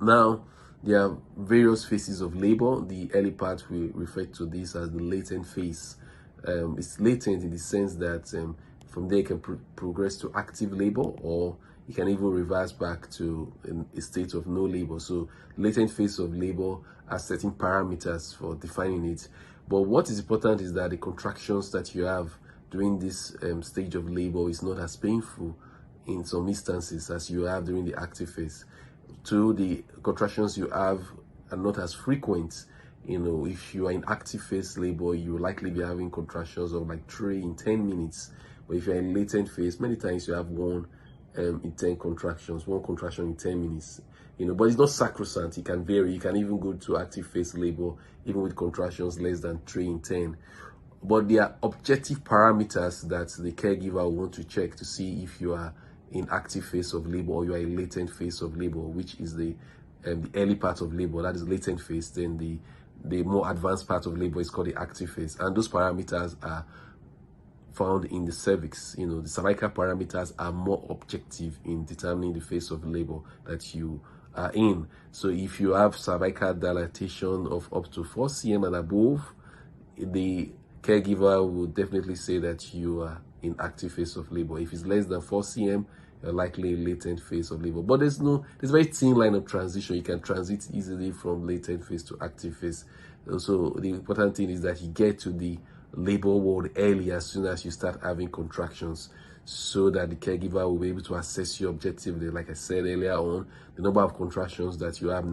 Now, there are various phases of labor. The early part, we refer to this as the latent phase. It's latent in the sense that from there it can progress to active labor, or it can even reverse back to a state of no labor. So latent phase of labor has certain parameters for defining it. But what is important is that the contractions that you have during this stage of labor is not as painful in some instances as you have during the active phase. Two, the contractions you have are not as frequent. If you are in active phase labor, you will likely be having contractions of like 3 in 10 minutes. But if you're in latent phase, many times you have 1 in 10 contractions, 1 contraction in 10 minutes. But it's not sacrosanct. It can vary. You can even go to active phase labor even with contractions less than 3 in 10. But there are objective parameters that the caregiver will want to check to see if you are in active phase of labor or you are in latent phase of labor, which is the early part of labor. That is latent phase. Then the more advanced part of labor is called the active phase, and those parameters are found in the cervix. The cervical parameters are more objective in determining the phase of labor that you are in. So if you have cervical dilatation of up to 4 cm and above, the caregiver will definitely say that you are in active phase of labor. If it's less than 4 cm, you're likely in latent phase of labor. But there's a very thin line of transition. You can transit easily from latent phase to active phase. So the important thing is that you get to the labor ward early as soon as you start having contractions, so that the caregiver will be able to assess you objectively. Like I said earlier on, the number of contractions that you have